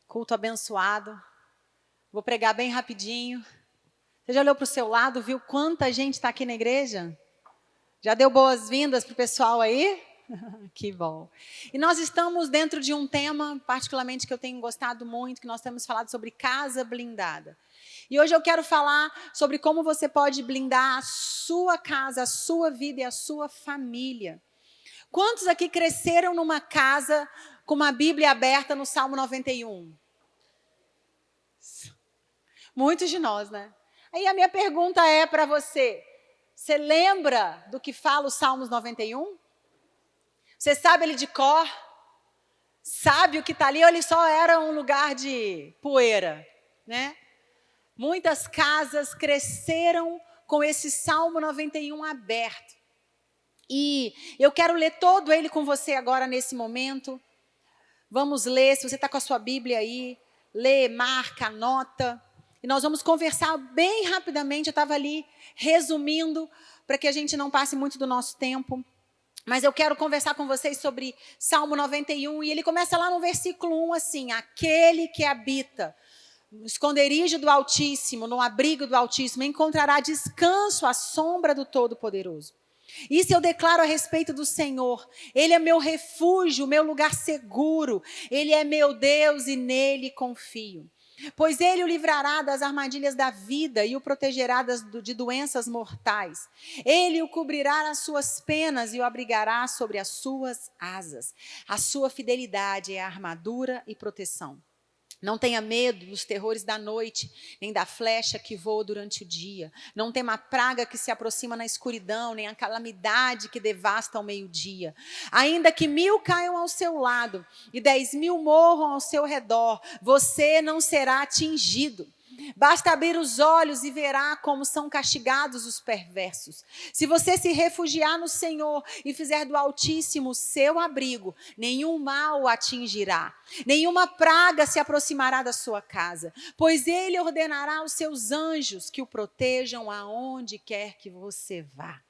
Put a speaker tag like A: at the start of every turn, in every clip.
A: Culto abençoado. Vou pregar bem rapidinho. Você já olhou para o seu lado, viu quanta gente está aqui na igreja? Já deu boas-vindas para o pessoal aí? Que bom. E nós estamos dentro de um tema, particularmente que eu tenho gostado muito, que nós temos falado sobre casa blindada. E hoje eu quero falar sobre como você pode blindar a sua casa, a sua vida e a sua família. Quantos aqui cresceram numa casa com uma Bíblia aberta no Salmo 91? Muitos de nós, né? Aí a minha pergunta é para você: você lembra do que fala o Salmos 91? Você sabe ele de cor? Sabe o que está ali ou ele só era um lugar de poeira, né? Muitas casas cresceram com esse Salmo 91 aberto. E eu quero ler todo ele com você agora nesse momento. Vamos ler, se você está com a sua Bíblia aí, lê, marca, anota. E nós vamos conversar bem rapidamente. Eu estava ali resumindo para que a gente não passe muito do nosso tempo. Mas eu quero conversar com vocês sobre Salmo 91. E ele começa lá no versículo 1 assim: aquele que habita no esconderijo do Altíssimo, no abrigo do Altíssimo, encontrará descanso à sombra do Todo-Poderoso. Isso eu declaro a respeito do Senhor. Ele é meu refúgio, meu lugar seguro. Ele é meu Deus e nele confio. Pois ele o livrará das armadilhas da vida e o protegerá de doenças mortais. Ele o cobrirá as suas penas e o abrigará sobre as suas asas. A sua fidelidade é a armadura e proteção. Não tenha medo dos terrores da noite, nem da flecha que voa durante o dia. Não tema a praga que se aproxima na escuridão, nem a calamidade que devasta ao meio-dia. Ainda que 1000 caiam ao seu lado e 10.000 morram ao seu redor, você não será atingido. Basta abrir os olhos e verá como são castigados os perversos. Se você se refugiar no Senhor e fizer do Altíssimo seu abrigo, nenhum mal o atingirá. Nenhuma praga se aproximará da sua casa, pois ele ordenará aos seus anjos que o protejam aonde quer que você vá.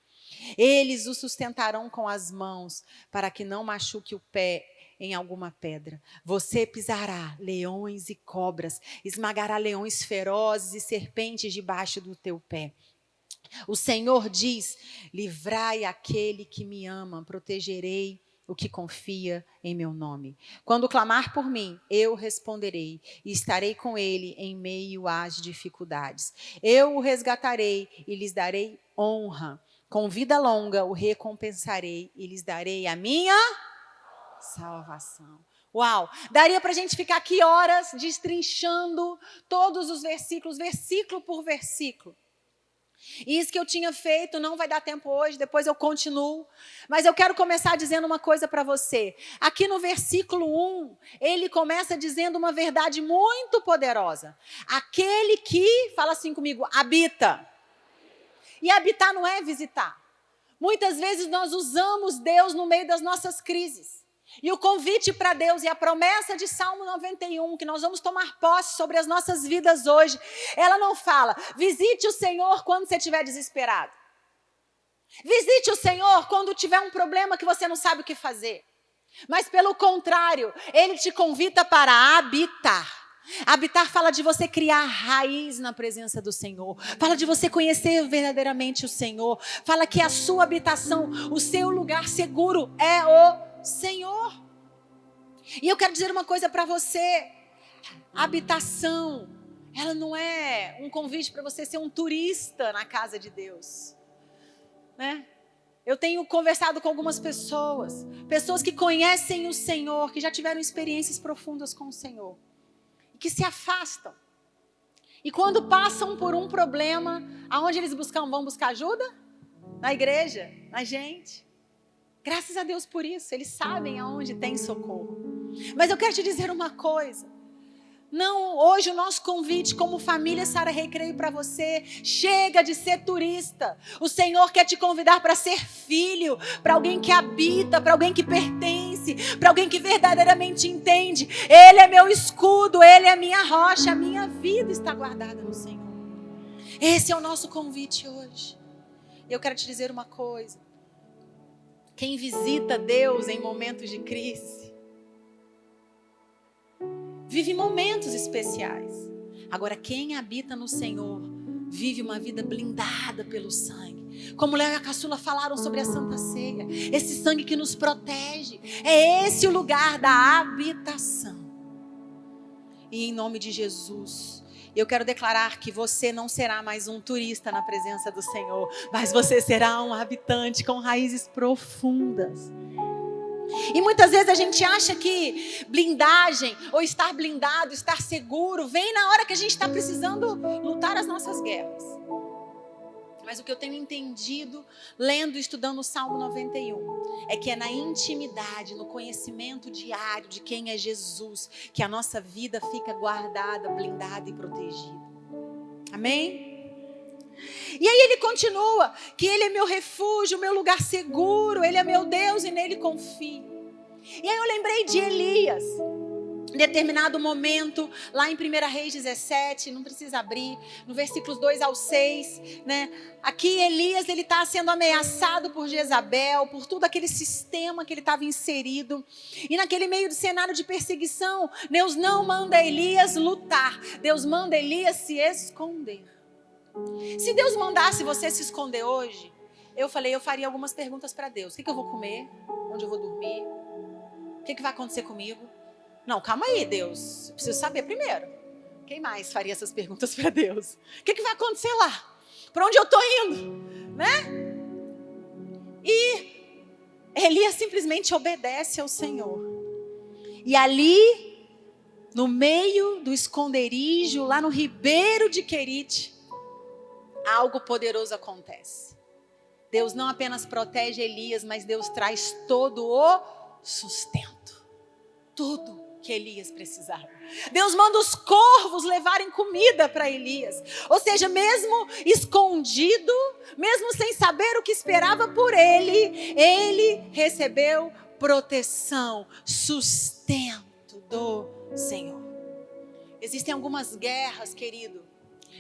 A: Eles o sustentarão com as mãos, para que não machuque o pé em alguma pedra. Você pisará leões e cobras, esmagará leões ferozes e serpentes debaixo do teu pé. O Senhor diz: livrai aquele que me ama, protegerei o que confia em meu nome. Quando clamar por mim, eu responderei e estarei com ele em meio às dificuldades. Eu o resgatarei e lhes darei honra. Com vida longa o recompensarei e lhes darei a minha salvação. Uau! Daria para a gente ficar aqui horas destrinchando todos os versículos, versículo por versículo. Isso que eu tinha feito não vai dar tempo hoje, depois eu continuo. Mas eu quero começar dizendo uma coisa para você. Aqui no versículo 1, ele começa dizendo uma verdade muito poderosa. Aquele que, fala assim comigo, habita. E habitar não é visitar. Muitas vezes nós usamos Deus no meio das nossas crises. E o convite para Deus e a promessa de Salmo 91, que nós vamos tomar posse sobre as nossas vidas hoje, ela não fala, visite o Senhor quando você estiver desesperado. Visite o Senhor quando tiver um problema que você não sabe o que fazer. Mas pelo contrário, Ele te convida para habitar. Habitar fala de você criar raiz na presença do Senhor. Fala de você conhecer verdadeiramente o Senhor. Fala que a sua habitação, o seu lugar seguro é o Senhor. E eu quero dizer uma coisa para você. A habitação, ela não é um convite para você ser um turista na casa de Deus, né? Eu tenho conversado com algumas pessoas que conhecem o Senhor, que já tiveram experiências profundas com o Senhor, que se afastam. E quando passam por um problema, aonde eles vão buscar ajuda? Na igreja, na gente. Graças a Deus por isso, eles sabem aonde tem socorro. Mas eu quero te dizer uma coisa. Não, hoje o nosso convite como família Sara Recreio para você, chega de ser turista. O Senhor quer te convidar para ser filho, para alguém que habita, para alguém que pertence, para alguém que verdadeiramente entende. Ele é meu escudo, Ele é minha rocha, a minha vida está guardada no Senhor. Esse é o nosso convite hoje. E eu quero te dizer uma coisa. Quem visita Deus em momentos de crise, vive momentos especiais. Agora, quem habita no Senhor vive uma vida blindada pelo sangue. Como Léo e a Caçula falaram sobre a Santa Ceia, esse sangue que nos protege, é esse o lugar da habitação. E em nome de Jesus, eu quero declarar que você não será mais um turista na presença do Senhor, mas você será um habitante com raízes profundas. E muitas vezes a gente acha que blindagem, ou estar blindado, estar seguro, vem na hora que a gente está precisando lutar as nossas guerras. Mas o que eu tenho entendido, lendo e estudando o Salmo 91, é que é na intimidade, no conhecimento diário de quem é Jesus, que a nossa vida fica guardada, blindada e protegida. Amém? E aí ele continua, que ele é meu refúgio, meu lugar seguro, ele é meu Deus e nele confio. E aí eu lembrei de Elias. Em determinado momento, lá em 1 Reis 17, não precisa abrir, no versículos 2 ao 6, né? Aqui Elias, ele está sendo ameaçado por Jezabel, por todo aquele sistema que ele estava inserido. E naquele meio do cenário de perseguição, Deus não manda Elias lutar, Deus manda Elias se esconder. Se Deus mandasse você se esconder hoje, eu faria algumas perguntas para Deus. O que eu vou comer? Onde eu vou dormir? O que vai acontecer comigo? Não, calma aí, Deus. Eu preciso saber primeiro. Quem mais faria essas perguntas para Deus? O que vai acontecer lá? Para onde eu estou indo? Né? E Elias simplesmente obedece ao Senhor. E ali, no meio do esconderijo, lá no ribeiro de Querite, algo poderoso acontece. Deus não apenas protege Elias, mas Deus traz todo o sustento. Tudo que Elias precisava. Deus manda os corvos levarem comida para Elias. Ou seja, mesmo escondido, mesmo sem saber o que esperava por ele recebeu proteção, sustento do Senhor. Existem algumas guerras, querido,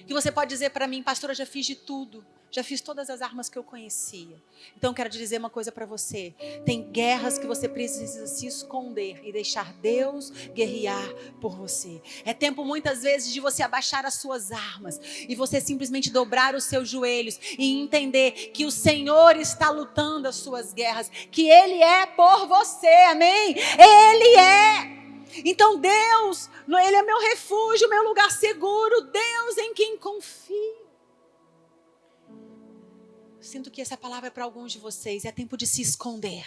A: que você pode dizer para mim, pastora, eu já fiz de tudo. Já fiz todas as armas que eu conhecia. Então, quero te dizer uma coisa para você. Tem guerras que você precisa se esconder e deixar Deus guerrear por você. É tempo, muitas vezes, de você abaixar as suas armas e você simplesmente dobrar os seus joelhos e entender que o Senhor está lutando as suas guerras, que Ele é por você, amém? Ele é. Então, Deus, Ele é meu refúgio, meu lugar seguro, Deus em quem confio. Sinto que essa palavra é para alguns de vocês. É tempo de se esconder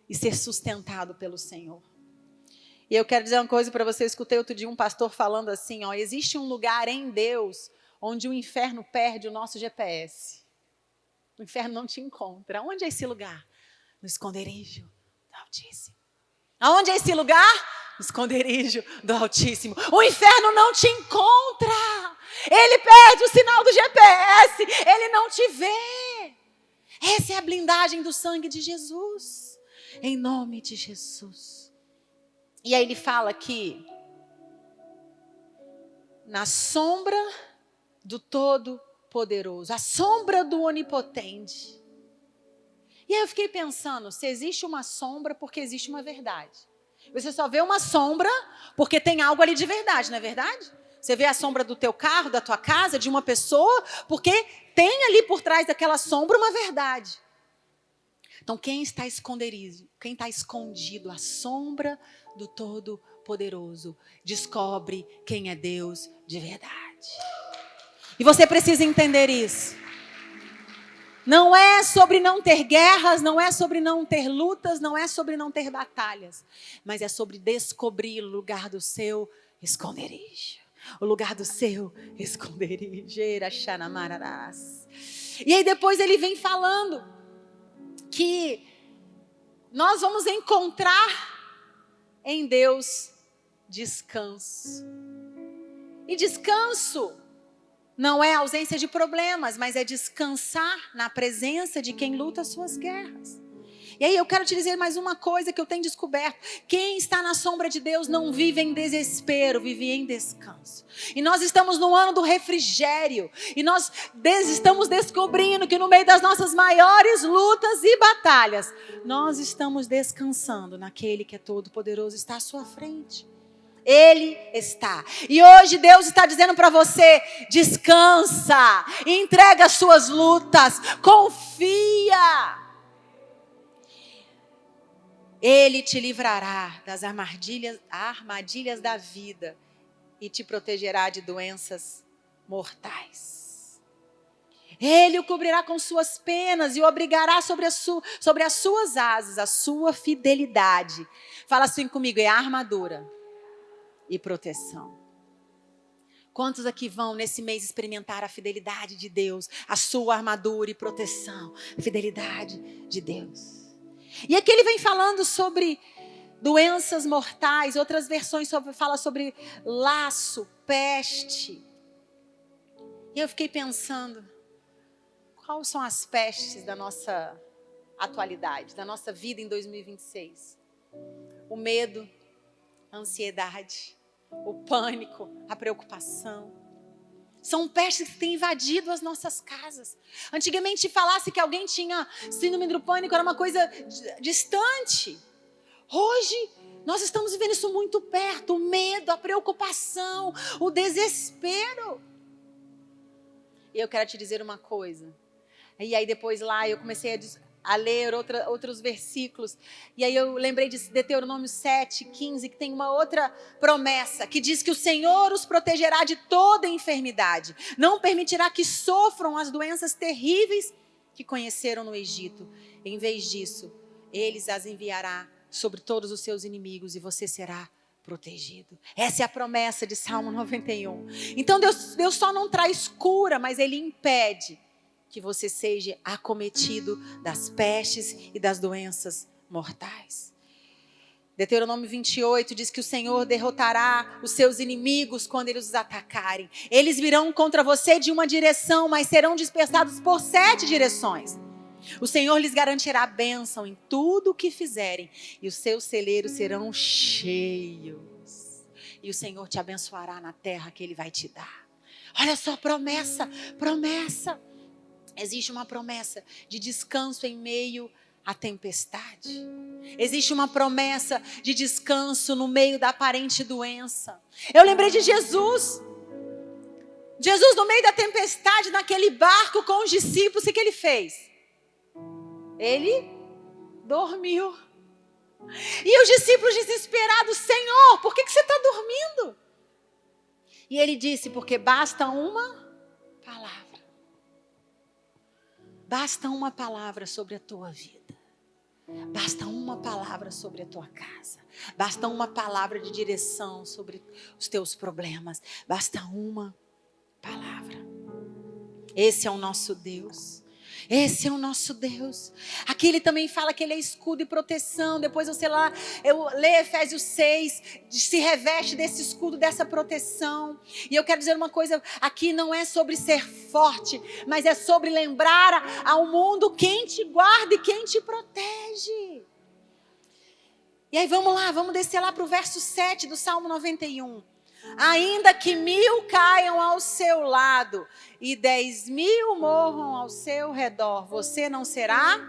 A: e ser sustentado pelo Senhor. E eu quero dizer uma coisa para você. Eu escutei outro dia um pastor falando assim, ó, existe um lugar em Deus onde o inferno perde o nosso GPS. O inferno não te encontra. Onde é esse lugar? No esconderijo do Altíssimo. Aonde é esse lugar? No esconderijo do Altíssimo. O inferno não te encontra. Ele perde o sinal do GPS. Ele não te vê. Essa é a blindagem do sangue de Jesus. Em nome de Jesus. E aí ele fala que na sombra do Todo-Poderoso, a sombra do Onipotente. E aí eu fiquei pensando, se existe uma sombra, porque existe uma verdade. Você só vê uma sombra porque tem algo ali de verdade, não é verdade? Você vê a sombra do teu carro, da tua casa, de uma pessoa, porque tem ali por trás daquela sombra uma verdade. Então quem está escondido à sombra do Todo-Poderoso, descobre quem é Deus de verdade. E você precisa entender isso. Não é sobre não ter guerras, não é sobre não ter lutas, não é sobre não ter batalhas, mas é sobre descobrir o lugar do seu esconderijo. O lugar do seu esconderijo. E aí depois ele vem falando que nós vamos encontrar em Deus descanso. E descanso não é ausência de problemas, mas é descansar na presença de quem luta as suas guerras. E aí eu quero te dizer mais uma coisa que eu tenho descoberto. Quem está na sombra de Deus não vive em desespero, vive em descanso. E nós estamos no ano do refrigério. E nós estamos descobrindo que no meio das nossas maiores lutas e batalhas, nós estamos descansando naquele que é todo poderoso, está à sua frente. Ele está. E hoje Deus está dizendo para você: descansa, entrega as suas lutas, confia. Ele te livrará das armadilhas da vida e te protegerá de doenças mortais. Ele o cobrirá com suas penas e o obrigará sobre as suas asas, a sua fidelidade. Fala assim comigo: é armadura e proteção. Quantos aqui vão nesse mês experimentar a fidelidade de Deus, a sua armadura e proteção, a fidelidade de Deus? E aqui ele vem falando sobre doenças mortais, outras versões falam sobre laço, peste. E eu fiquei pensando, quais são as pestes da nossa atualidade, da nossa vida em 2026? O medo, a ansiedade, o pânico, a preocupação. São pestes que têm invadido as nossas casas. Antigamente, se falasse que alguém tinha síndrome do pânico, era uma coisa distante. Hoje, nós estamos vivendo isso muito perto. O medo, a preocupação, o desespero. E eu quero te dizer uma coisa. E aí depois lá eu comecei a ler outros versículos. E aí eu lembrei de Deuteronômio 7:15, que tem uma outra promessa, que diz que o Senhor os protegerá de toda enfermidade. Não permitirá que sofram as doenças terríveis que conheceram no Egito. Em vez disso, eles as enviará sobre todos os seus inimigos e você será protegido. Essa é a promessa de Salmo 91. Então Deus só não traz cura, mas Ele impede que você seja acometido das pestes e das doenças mortais. Deuteronômio 28 diz que o Senhor derrotará os seus inimigos quando eles os atacarem. Eles virão contra você de uma direção, mas serão dispersados por 7 direções. O Senhor lhes garantirá bênção em tudo o que fizerem, e os seus celeiros serão cheios. E o Senhor te abençoará na terra que Ele vai te dar. Olha só, promessa. Existe uma promessa de descanso em meio à tempestade. Existe uma promessa de descanso no meio da aparente doença. Eu lembrei de Jesus. Jesus, no meio da tempestade, naquele barco com os discípulos, o que ele fez? Ele dormiu. E os discípulos desesperados: Senhor, por que você está dormindo? E ele disse: porque basta uma palavra. Basta uma palavra sobre a tua vida. Basta uma palavra sobre a tua casa. Basta uma palavra de direção sobre os teus problemas. Basta uma palavra. Esse é o nosso Deus. Esse é o nosso Deus. Aqui ele também fala que ele é escudo e proteção. Depois eu leio Efésios 6, se reveste desse escudo, dessa proteção. E eu quero dizer uma coisa, aqui não é sobre ser forte, mas é sobre lembrar ao mundo quem te guarda e quem te protege. E aí vamos descer lá para o verso 7 do Salmo 91. Ainda que 1000 caiam ao seu lado e 10.000 morram ao seu redor, você não será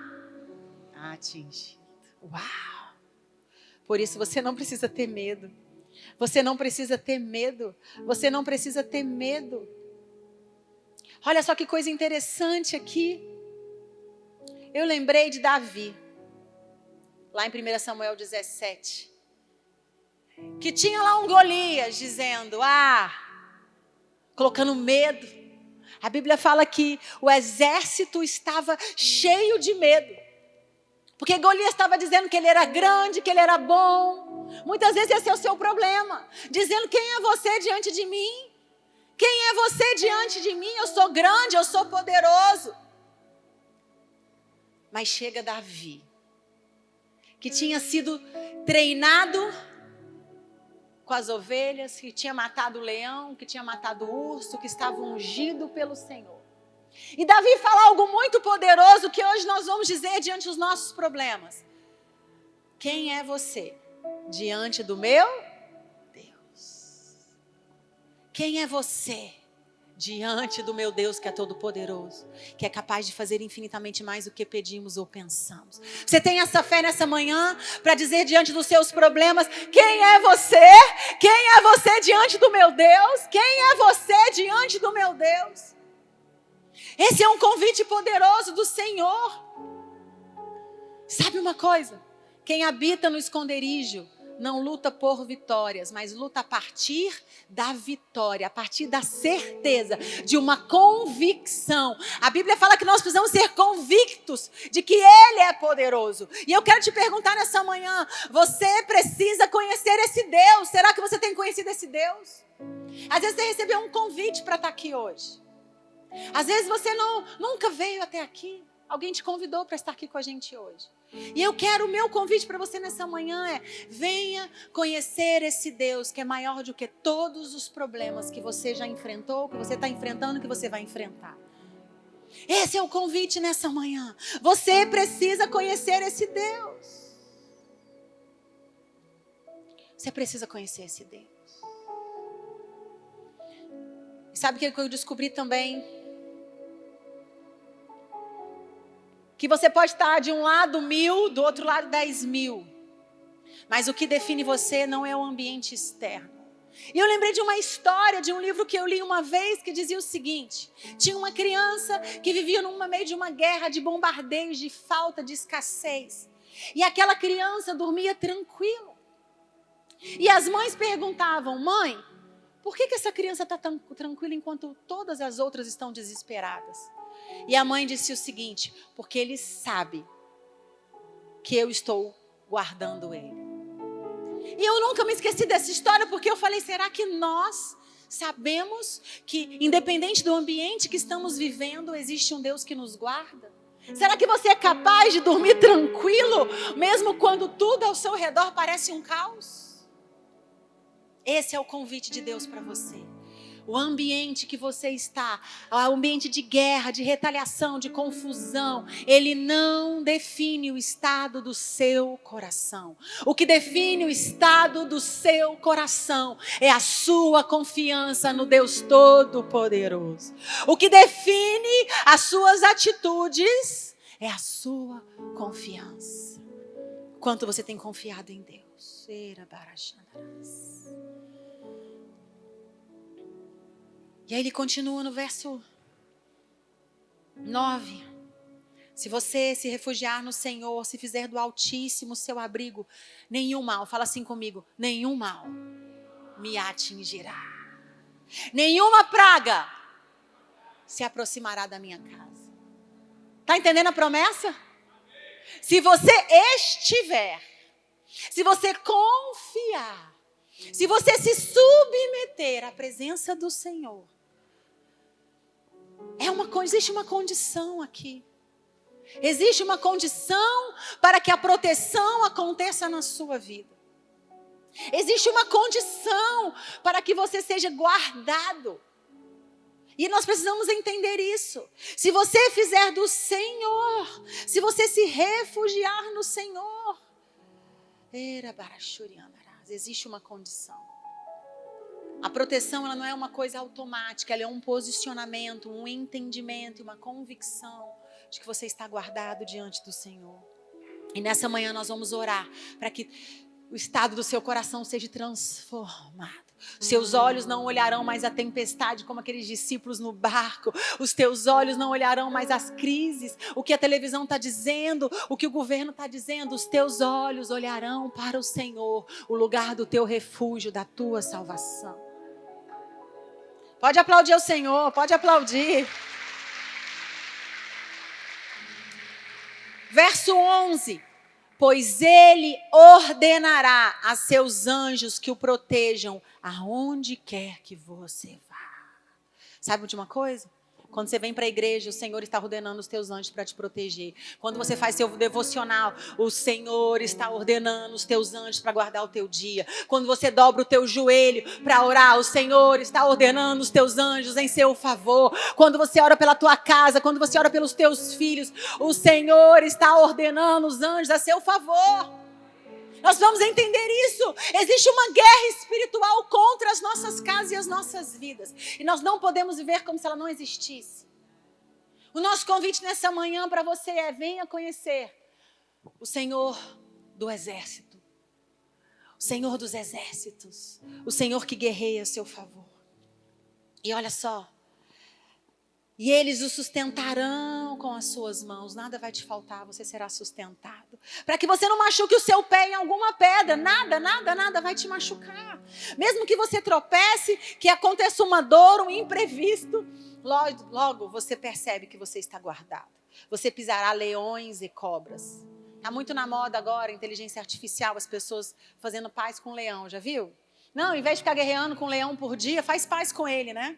A: atingido. Uau! Por isso você não precisa ter medo. Você não precisa ter medo. Você não precisa ter medo. Olha só que coisa interessante aqui. Eu lembrei de Davi, lá em 1 Samuel 17. Que tinha lá um Golias dizendo, colocando medo. A Bíblia fala que o exército estava cheio de medo. Porque Golias estava dizendo que ele era grande, que ele era bom. Muitas vezes esse é o seu problema. Dizendo, quem é você diante de mim? Quem é você diante de mim? Eu sou grande, eu sou poderoso. Mas chega Davi, que tinha sido treinado com as ovelhas, que tinha matado o leão, que tinha matado o urso, que estava ungido pelo Senhor. E Davi fala algo muito poderoso que hoje nós vamos dizer diante dos nossos problemas. Quem é você diante do meu Deus? Quem é você diante do meu Deus que é todo-poderoso, que é capaz de fazer infinitamente mais do que pedimos ou pensamos. Você tem essa fé nessa manhã para dizer diante dos seus problemas: quem é você? Quem é você diante do meu Deus? Quem é você diante do meu Deus? Esse é um convite poderoso do Senhor. Sabe uma coisa? Quem habita no esconderijo não luta por vitórias, mas luta a partir da vitória, a partir da certeza, de uma convicção. A Bíblia fala que nós precisamos ser convictos de que Ele é poderoso. E eu quero te perguntar nessa manhã, você precisa conhecer esse Deus. Será que você tem conhecido esse Deus? Às vezes você recebeu um convite para estar aqui hoje. Às vezes você nunca veio até aqui. Alguém te convidou para estar aqui com a gente hoje. E o meu convite para você nessa manhã é: venha conhecer esse Deus que é maior do que todos os problemas que você já enfrentou, que você está enfrentando, que você vai enfrentar. Esse é o convite nessa manhã. Você precisa conhecer esse Deus. Você precisa conhecer esse Deus. E sabe o que eu descobri também? Que você pode estar de um lado 1000, do outro lado 10.000. Mas o que define você não é o ambiente externo. E eu lembrei de uma história, de um livro que eu li uma vez, que dizia o seguinte: tinha uma criança que vivia no meio de uma guerra de bombardeios, de falta, de escassez. E aquela criança dormia tranquilo. E as mães perguntavam: mãe, por que essa criança está tão tranquila enquanto todas as outras estão desesperadas? E a mãe disse o seguinte: porque ele sabe que eu estou guardando ele. E eu nunca me esqueci dessa história, porque eu falei: será que nós sabemos que, independente do ambiente que estamos vivendo, existe um Deus que nos guarda? Será que você é capaz de dormir tranquilo, mesmo quando tudo ao seu redor parece um caos? Esse é o convite de Deus para você. O ambiente que você está, o ambiente de guerra, de retaliação, de confusão, ele não define o estado do seu coração. O que define o estado do seu coração é a sua confiança no Deus Todo-Poderoso. O que define as suas atitudes é a sua confiança. Quanto você tem confiado em Deus? E aí ele continua no verso 9. Se você se refugiar no Senhor, se fizer do Altíssimo seu abrigo, nenhum mal, fala assim comigo, nenhum mal me atingirá. Nenhuma praga se aproximará da minha casa. Está entendendo a promessa? Se você estiver, se você confiar, se você se submeter à presença do Senhor, existe uma condição aqui. Existe uma condição para que a proteção aconteça na sua vida. Existe uma condição para que você seja guardado. E nós precisamos entender isso. Se você fizer do Senhor, se você se refugiar no Senhor, existe uma condição. A proteção, ela não é uma coisa automática, ela é um posicionamento, um entendimento e uma convicção de que você está guardado diante do Senhor. E nessa manhã nós vamos orar para que o estado do seu coração seja transformado. Seus olhos não olharão mais a tempestade como aqueles discípulos no barco. Os teus olhos não olharão mais as crises, o que a televisão está dizendo, o que o governo está dizendo. Os teus olhos olharão para o Senhor, o lugar do teu refúgio, da tua salvação. Pode aplaudir ao Senhor, pode aplaudir. Verso 11. Pois ele ordenará a seus anjos que o protejam aonde quer que você vá. Sabe de uma coisa? Quando você vem para a igreja, o Senhor está ordenando os teus anjos para te proteger. Quando você faz seu devocional, o Senhor está ordenando os teus anjos para guardar o teu dia. Quando você dobra o teu joelho para orar, o Senhor está ordenando os teus anjos em seu favor. Quando você ora pela tua casa, quando você ora pelos teus filhos, o Senhor está ordenando os anjos a seu favor. Nós vamos entender isso. Existe uma guerra espiritual contra as nossas casas e as nossas vidas. E nós não podemos viver como se ela não existisse. O nosso convite nessa manhã para você é: venha conhecer o Senhor do exército. O Senhor dos exércitos. O Senhor que guerreia a seu favor. E olha só. E eles o sustentarão com as suas mãos. Nada vai te faltar, você será sustentado. Para que você não machuque o seu pé em alguma pedra. Nada vai te machucar. Mesmo que você tropece, que aconteça uma dor, um imprevisto, logo você percebe que você está guardado. Você pisará leões e cobras. Está muito na moda agora, inteligência artificial, as pessoas fazendo paz com o leão, já viu? Não, em vez de ficar guerreando com o leão por dia, faz paz com ele, né?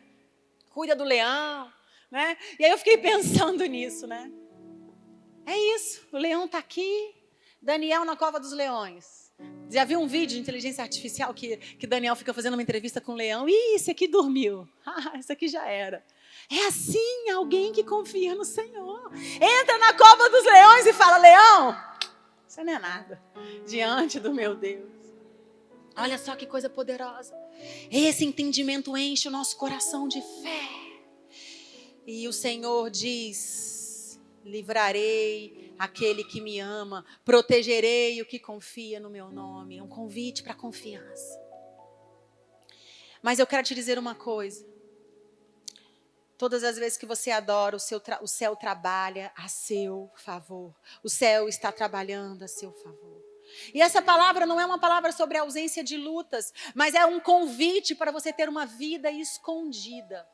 A: Cuida do leão. Né? E aí eu fiquei pensando nisso, né? É isso, o leão está aqui, Daniel na cova dos leões. Já viu um vídeo de inteligência artificial que Daniel fica fazendo uma entrevista com o leão? Ih, esse aqui dormiu. Esse aqui já era. É assim, alguém que confia no Senhor. Entra na cova dos leões e fala: leão, você não é nada diante do meu Deus. Olha só que coisa poderosa. Esse entendimento enche o nosso coração de fé. E o Senhor diz: livrarei aquele que me ama, protegerei o que confia no meu nome. É um convite para confiança. Mas eu quero te dizer uma coisa. Todas as vezes que você adora, o céu trabalha a seu favor. O céu está trabalhando a seu favor. E essa palavra não é uma palavra sobre a ausência de lutas, mas é um convite para você ter uma vida escondida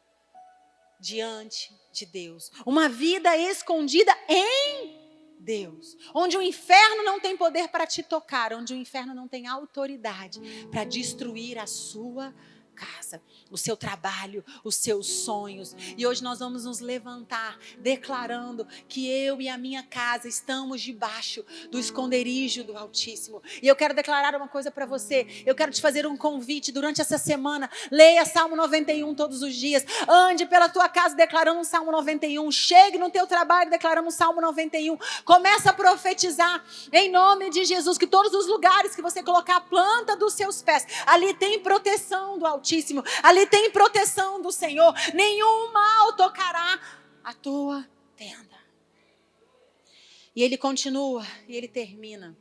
A: diante de Deus. Uma vida escondida em Deus. Onde o inferno não tem poder para te tocar. Onde o inferno não tem autoridade para destruir a sua casa, o seu trabalho, os seus sonhos. E hoje nós vamos nos levantar declarando que eu e a minha casa estamos debaixo do esconderijo do Altíssimo. E eu quero declarar uma coisa para você. Eu quero te fazer um convite durante essa semana. Leia Salmo 91 todos os dias. Ande pela tua casa declarando um Salmo 91. Chegue no teu trabalho declarando um Salmo 91. Começa a profetizar em nome de Jesus que todos os lugares que você colocar a planta dos seus pés, ali tem proteção do Altíssimo. Ali tem proteção do Senhor. Nenhum mal tocará a tua tenda. E ele continua, e ele termina.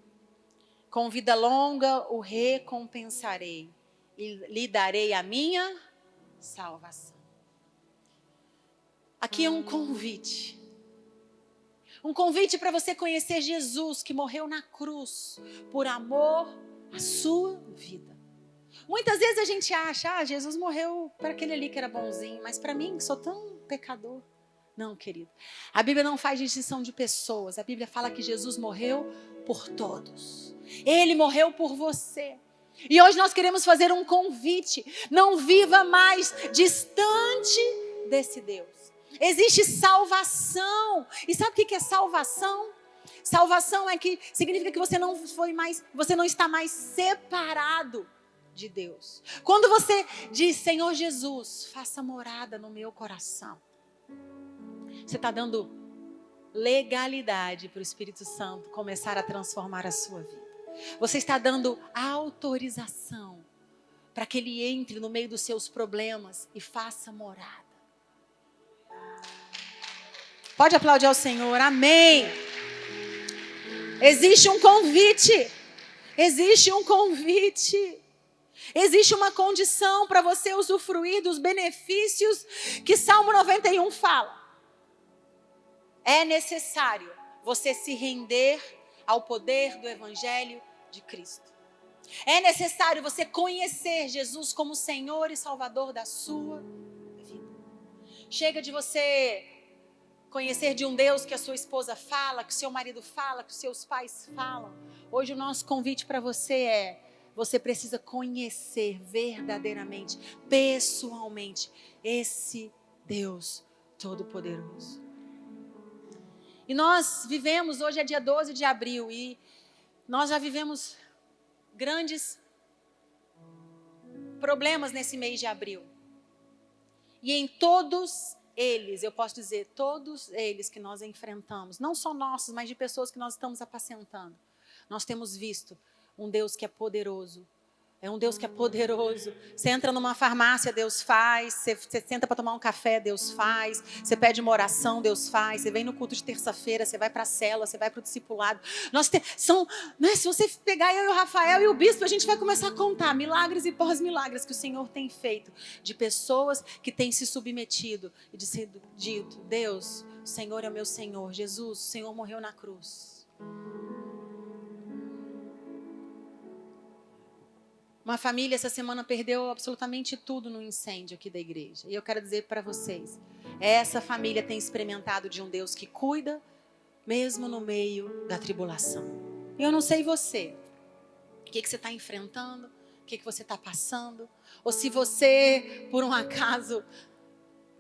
A: Com vida longa o recompensarei, e lhe darei a minha salvação. Aqui é um convite. Um convite para você conhecer Jesus, que morreu na cruz por amor à sua vida. Muitas vezes a gente acha: Jesus morreu para aquele ali que era bonzinho, mas para mim, que sou tão pecador. Não, querido. A Bíblia não faz distinção de pessoas. A Bíblia fala que Jesus morreu por todos. Ele morreu por você. E hoje nós queremos fazer um convite. Não viva mais distante desse Deus. Existe salvação. E sabe o que é salvação? Salvação é que significa que você não está mais separado de Deus. Quando você diz: Senhor Jesus, faça morada no meu coração, você está dando legalidade para o Espírito Santo começar a transformar a sua vida. Você está dando autorização para que Ele entre no meio dos seus problemas e faça morada. Pode aplaudir ao Senhor, amém. Existe um convite. Existe um convite. Existe uma condição para você usufruir dos benefícios que Salmo 91 fala. É necessário você se render ao poder do Evangelho de Cristo. É necessário você conhecer Jesus como Senhor e Salvador da sua vida. Chega de você conhecer de um Deus que a sua esposa fala, que o seu marido fala, que os seus pais falam. Hoje o nosso convite para você é: você precisa conhecer verdadeiramente, pessoalmente, esse Deus Todo-Poderoso. E nós vivemos, hoje é dia 12 de abril, e nós já vivemos grandes problemas nesse mês de abril. E em todos eles, eu posso dizer, todos eles que nós enfrentamos, não só nossos, mas de pessoas que nós estamos apacentando, nós temos visto um Deus que é poderoso. É um Deus que é poderoso. Você entra numa farmácia, Deus faz. Você senta para tomar um café, Deus faz. Você pede uma oração, Deus faz. Você vem no culto de terça-feira, você vai para a célula, você vai para o discipulado. Se você pegar eu e o Rafael e o bispo, a gente vai começar a contar milagres e pós-milagres que o Senhor tem feito. De pessoas que têm se submetido e dito, Deus, o Senhor é o meu Senhor. Jesus, o Senhor morreu na cruz. Uma família essa semana perdeu absolutamente tudo no incêndio aqui da igreja. E eu quero dizer para vocês, essa família tem experimentado de um Deus que cuida, mesmo no meio da tribulação. E eu não sei você, o que você está enfrentando, o que você está passando, ou se você, por um acaso,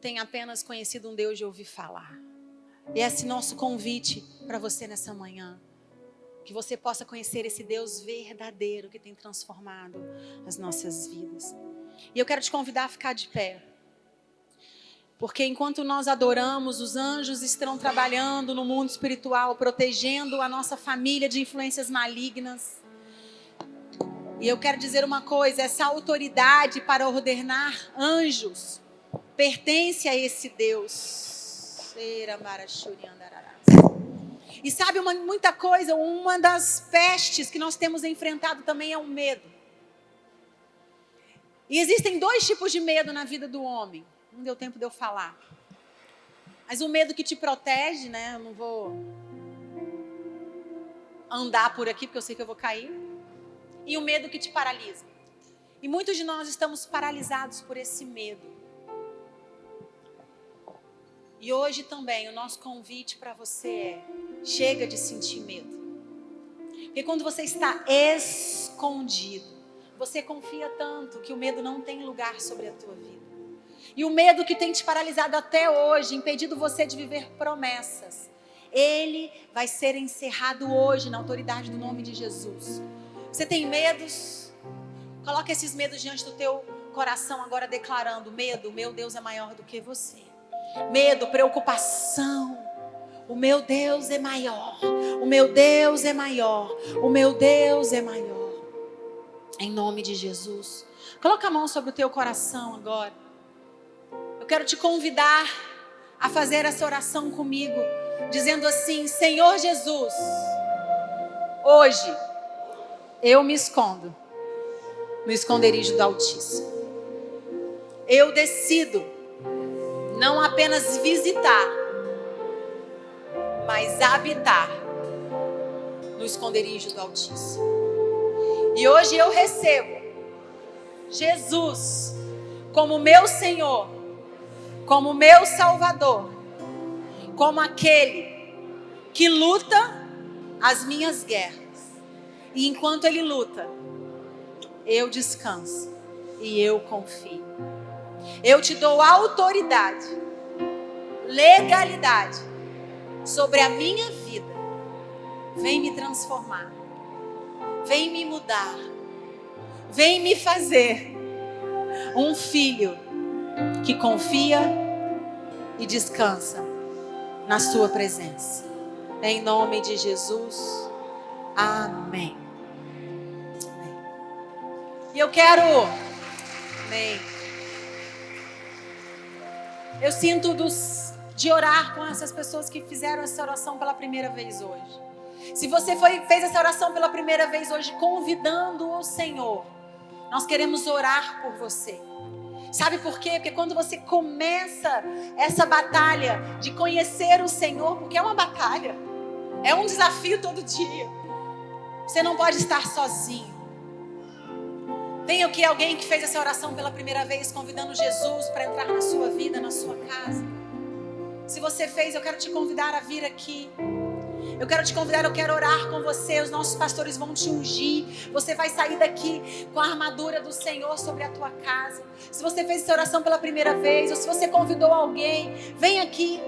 A: tem apenas conhecido um Deus de ouvir falar. E esse nosso convite para você nessa manhã. Que você possa conhecer esse Deus verdadeiro que tem transformado as nossas vidas. E eu quero te convidar a ficar de pé. Porque enquanto nós adoramos, os anjos estão trabalhando no mundo espiritual, protegendo a nossa família de influências malignas. E eu quero dizer uma coisa, essa autoridade para ordenar anjos pertence a esse Deus. E sabe muita coisa, uma das pestes que nós temos enfrentado também é o medo. E existem 2 tipos de medo na vida do homem. Não deu tempo de eu falar. Mas o medo que te protege, né? Eu não vou andar por aqui porque eu sei que eu vou cair. E o medo que te paralisa. E muitos de nós estamos paralisados por esse medo. E hoje também o nosso convite para você é: chega de sentir medo. Porque quando você está escondido, você confia tanto que o medo não tem lugar sobre a tua vida. E o medo que tem te paralisado até hoje, impedido você de viver promessas, ele vai ser encerrado hoje na autoridade do nome de Jesus. Você tem medos? Coloca esses medos diante do teu coração agora declarando: medo, meu Deus é maior do que você. Medo, preocupação. O meu Deus é maior. O meu Deus é maior. O meu Deus é maior. Em nome de Jesus. Coloca a mão sobre o teu coração agora. Eu quero te convidar a fazer essa oração comigo, dizendo assim: Senhor Jesus, hoje eu me escondo no esconderijo do Altíssimo. Eu decido não apenas visitar, mas habitar no esconderijo do Altíssimo. E hoje eu recebo Jesus como meu Senhor, como meu Salvador, como aquele que luta as minhas guerras. E enquanto Ele luta, eu descanso e eu confio. Eu te dou autoridade, legalidade sobre a minha vida. Vem me transformar, vem me mudar, vem me fazer um filho que confia e descansa na sua presença. Em nome de Jesus, amém. Amém. E eu quero, amém. Eu sinto de orar com essas pessoas que fizeram essa oração pela primeira vez hoje. Se você fez essa oração pela primeira vez hoje, convidando o Senhor, nós queremos orar por você. Sabe por quê? Porque quando você começa essa batalha de conhecer o Senhor, porque é uma batalha, é um desafio todo dia, você não pode estar sozinho. Tem aqui alguém que fez essa oração pela primeira vez, convidando Jesus para entrar na sua vida, na sua casa? Se você fez, eu quero te convidar a vir aqui. Eu quero te convidar, eu quero orar com você. Os nossos pastores vão te ungir. Você vai sair daqui com a armadura do Senhor sobre a tua casa. Se você fez essa oração pela primeira vez, ou se você convidou alguém, vem aqui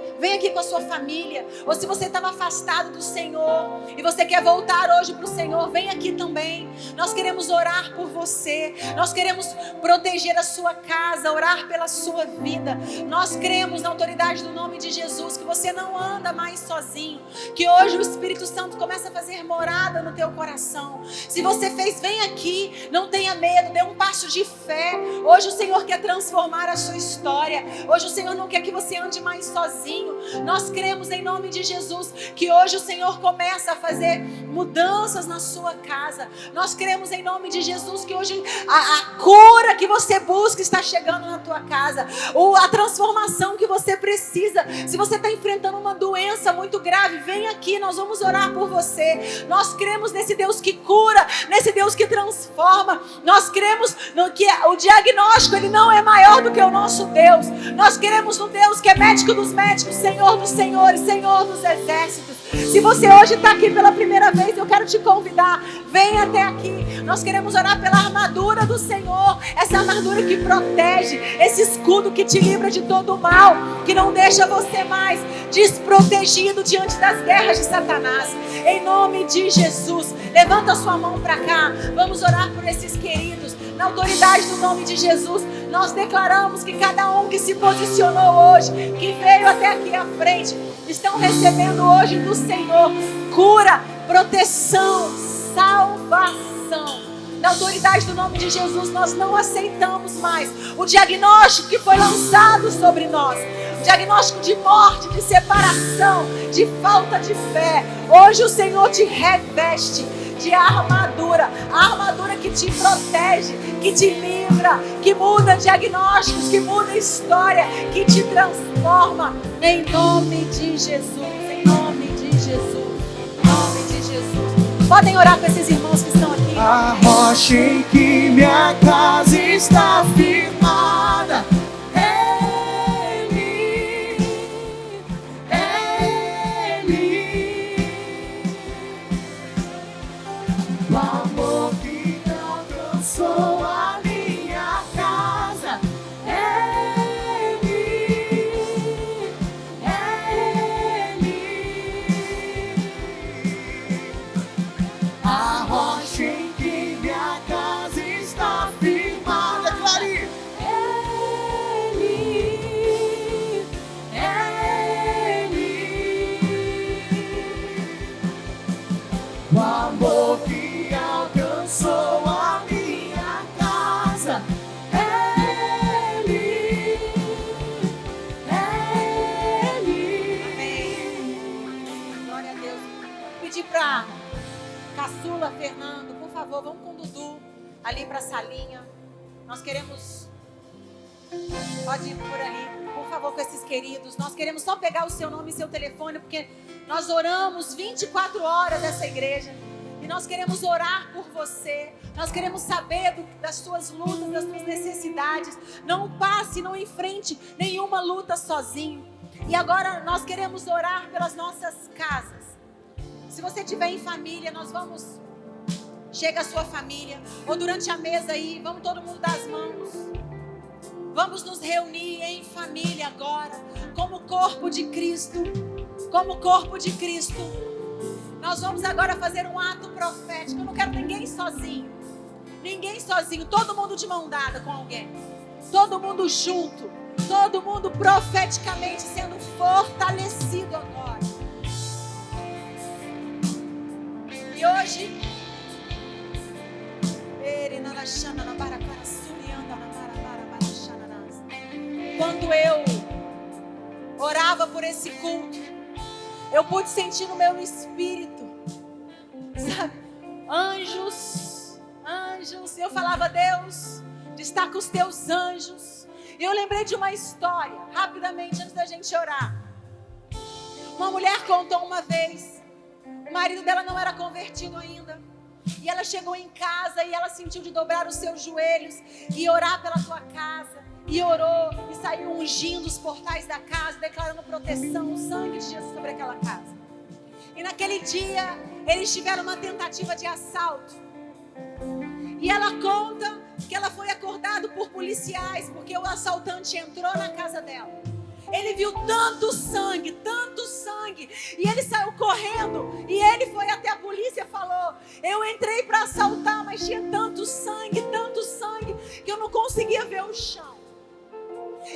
A: com a sua família. Ou se você estava afastado do Senhor e você quer voltar hoje para o Senhor, vem aqui também. Nós queremos orar por você. Nós queremos proteger a sua casa, orar pela sua vida. Nós cremos na autoridade do nome de Jesus que você não anda mais sozinho. Que hoje hoje o Espírito Santo começa a fazer morada no teu coração. Se você fez, vem aqui, não tenha medo, dê um passo de fé. Hoje o Senhor quer transformar a sua história. Hoje o Senhor não quer que você ande mais sozinho. Nós cremos em nome de Jesus que hoje o Senhor começa a fazer mudanças na sua casa. Nós cremos em nome de Jesus que hoje a cura que você busca está chegando na tua casa. A transformação que você precisa. Se você está enfrentando uma doença muito grave, vem aqui, nós vamos orar por você. Nós cremos nesse Deus que cura, nesse Deus que transforma. Nós cremos no que o diagnóstico ele não é maior do que o nosso Deus. Nós queremos no Deus que é médico dos médicos, Senhor dos senhores, Senhor dos exércitos. Se você hoje está aqui pela primeira vez, eu quero te convidar, vem até aqui. Nós queremos orar pela armadura do Senhor, essa armadura que protege, esse escudo que te livra de todo o mal, que não deixa você mais desprotegido diante das guerras de Satanás. Em nome de Jesus, levanta a sua mão para cá, vamos orar por esses queridos. Na autoridade do nome de Jesus, nós declaramos que cada um que se posicionou hoje, que veio até aqui à frente, estão recebendo hoje do Senhor cura, proteção, salvação. Na autoridade do nome de Jesus, nós não aceitamos mais o diagnóstico que foi lançado sobre nós. O diagnóstico de morte, de separação, de falta de fé. Hoje o Senhor te reveste de armadura. A armadura que te protege, que te livra, que muda diagnósticos, que muda história, que te transforma. Em nome de Jesus, em nome de Jesus, em nome de Jesus. Podem orar com esses irmãos que estão aqui.
B: A rocha em que minha casa está firmada, o amor que alcançou a minha casa, a rocha em que minha casa está firmada, Clary. O amor que alcançou a minha casa,
A: Amém. Glória a Deus. Vou pedir para Caçula, Fernando, por favor, vamos com o Dudu ali para a salinha. Nós queremos... Pode ir por ali, por favor, com esses queridos. Nós queremos só pegar o seu nome e seu telefone, porque nós oramos 24 horas nessa igreja. E nós queremos orar por você. Nós queremos saber das suas lutas, das suas necessidades. Não passe, não enfrente nenhuma luta sozinho. E agora nós queremos orar pelas nossas casas. Se você estiver em família, nós vamos... Chega a sua família, ou durante a mesa aí, vamos todo mundo dar as mãos. Vamos nos reunir em família agora, como corpo de Cristo. Como corpo de Cristo. Nós vamos agora fazer um ato profético. Eu não quero ninguém sozinho. Ninguém sozinho, todo mundo de mão dada com alguém. Todo mundo junto. Todo mundo profeticamente sendo fortalecido agora. E hoje... Quando eu orava por esse culto, eu pude sentir no meu espírito, sabe, anjos, e eu falava, Deus, destaca os teus anjos. E eu lembrei de uma história, rapidamente, antes da gente orar. Uma mulher contou uma vez, o marido dela não era convertido ainda, e ela chegou em casa e ela sentiu de dobrar os seus joelhos e orar pela sua casa. E orou e saiu ungindo os portais da casa, declarando proteção, o sangue de Jesus sobre aquela casa. E naquele dia, eles tiveram uma tentativa de assalto. E ela conta que ela foi acordada por policiais, porque o assaltante entrou na casa dela. Ele viu tanto sangue, e ele saiu correndo, e ele foi até a polícia e falou, eu entrei para assaltar, mas tinha tanto sangue, que eu não conseguia ver o chão.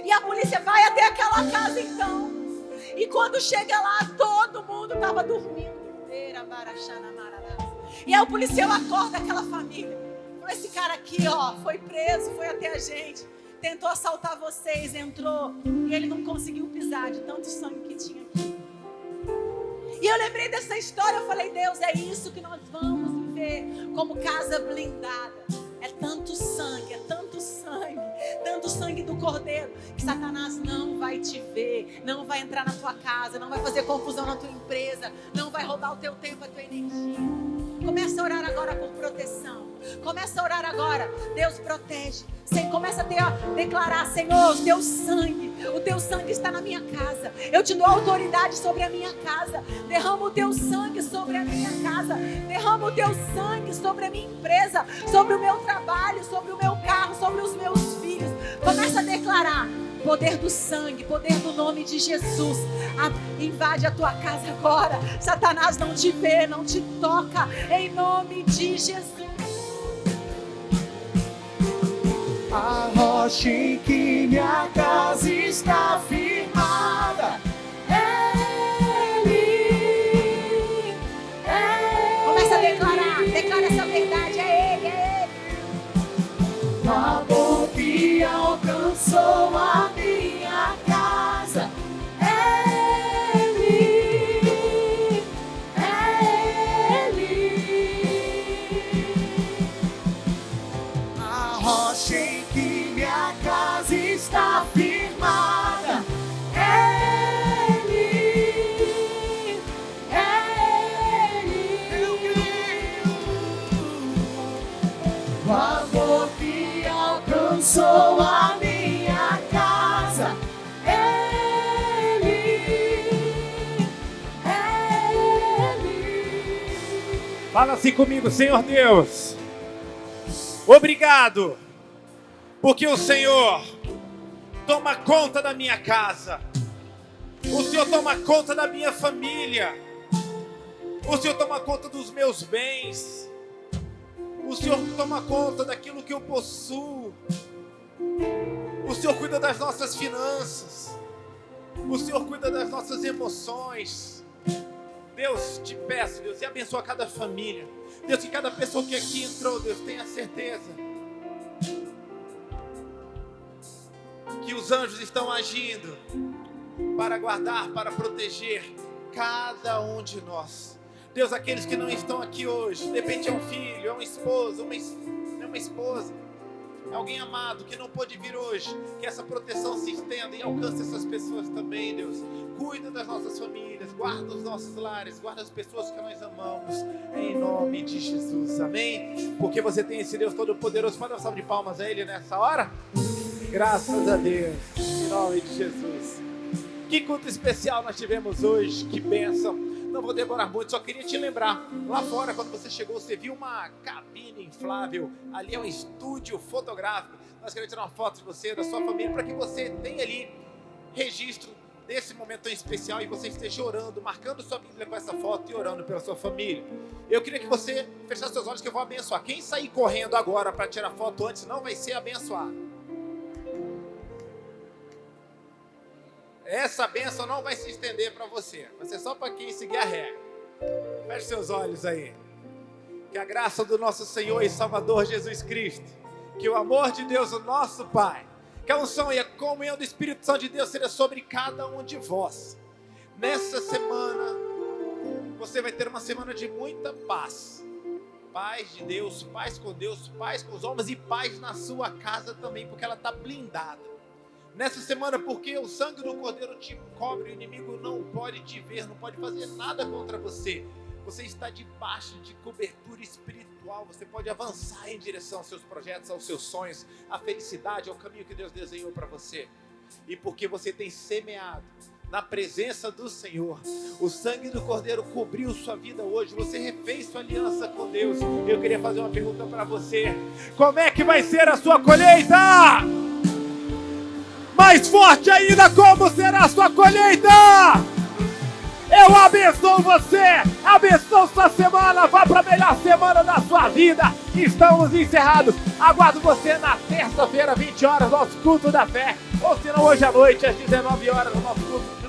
A: E a polícia vai até aquela casa então. E quando chega lá, todo mundo estava dormindo. E aí o policial acorda aquela família. Falou, esse cara aqui, ó, foi preso, foi até a gente, tentou assaltar vocês, entrou, e ele não conseguiu pisar de tanto sangue que tinha aqui. E eu lembrei dessa história, eu falei, Deus, é isso que nós vamos viver como casa blindada. É tanto sangue do Cordeiro, que Satanás não vai te ver, não vai entrar na tua casa, não vai fazer confusão na tua empresa, não vai roubar o teu tempo, a tua energia. Começa a orar agora por proteção. Começa a orar agora. Deus protege. Começa a declarar, Senhor, o teu sangue está na minha casa. Eu te dou autoridade sobre a minha casa. Derrama o teu sangue sobre a minha casa. Derrama o teu sangue sobre a minha empresa, sobre o meu trabalho, sobre o meu carro, sobre os meus filhos. Começa a declarar. Poder do sangue, poder do nome de Jesus. Invade a tua casa agora. Satanás não te vê, não te toca. Em nome de Jesus.
B: A rocha em que minha casa está firmada. Ele.
A: Começa a declarar. Declara essa verdade. É Ele, é Ele.
B: O amor que alcançou a minha casa. Ele. A rocha em que minha casa está firmada. Ele. Eu creio. O amor que alcançou a minha casa.
C: Fala assim comigo, Senhor Deus. Obrigado, porque o Senhor toma conta da minha casa. O Senhor toma conta da minha família. O Senhor toma conta dos meus bens. O Senhor toma conta daquilo que eu possuo. O Senhor cuida das nossas finanças. O Senhor cuida das nossas emoções. Deus, te peço, Deus, e abençoa cada família. Deus, que cada pessoa que aqui entrou, Deus, tenha certeza que os anjos estão agindo para guardar, para proteger cada um de nós. Deus, aqueles que não estão aqui hoje, de repente é um filho, é um esposo, é uma esposa, é alguém amado que não pôde vir hoje, que essa proteção se estenda e alcance essas pessoas também, Deus. Cuida das nossas famílias, guarda os nossos lares, guarda as pessoas que nós amamos, em nome de Jesus, amém? Porque você tem esse Deus Todo-Poderoso. Pode dar uma salva de palmas a Ele nessa hora? Graças a Deus, em nome de Jesus. Que culto especial nós tivemos hoje, que bênção. Não vou demorar muito, só queria te lembrar, lá fora quando você chegou, você viu uma cabine inflável, ali é um estúdio fotográfico. Nós queremos tirar uma foto de você, da sua família, para que você tenha ali registro desse momento tão especial e você esteja orando, marcando sua Bíblia com essa foto e orando pela sua família. Eu queria que você fechasse seus olhos que eu vou abençoar. Quem sair correndo agora para tirar foto antes não vai ser abençoado. Essa bênção não vai se estender para você, vai ser só para quem seguir a regra. Feche seus olhos aí. Que a graça do nosso Senhor e Salvador Jesus Cristo, que o amor de Deus, o nosso Pai, que a unção e a comunhão do Espírito Santo de Deus seja sobre cada um de vós. Nessa semana, você vai ter uma semana de muita paz. Paz de Deus, paz com os homens e paz na sua casa também, porque ela está blindada. Nessa semana, porque o sangue do Cordeiro te cobre, o inimigo não pode te ver, não pode fazer nada contra você. Você está debaixo de cobertura espiritual, você pode avançar em direção aos seus projetos, aos seus sonhos, à felicidade, ao caminho que Deus desenhou para você. E porque você tem semeado na presença do Senhor, o sangue do Cordeiro cobriu sua vida hoje, você refez sua aliança com Deus. Eu queria fazer uma pergunta para você: como é que vai ser a sua colheita? Mais forte ainda, como será a sua colheita? Eu abençoo você, abençoo sua semana, vá para a melhor semana da sua vida. Estamos encerrados, aguardo você na terça-feira, 20 horas, nosso culto da fé, ou se não hoje à noite, às 19 horas, o nosso culto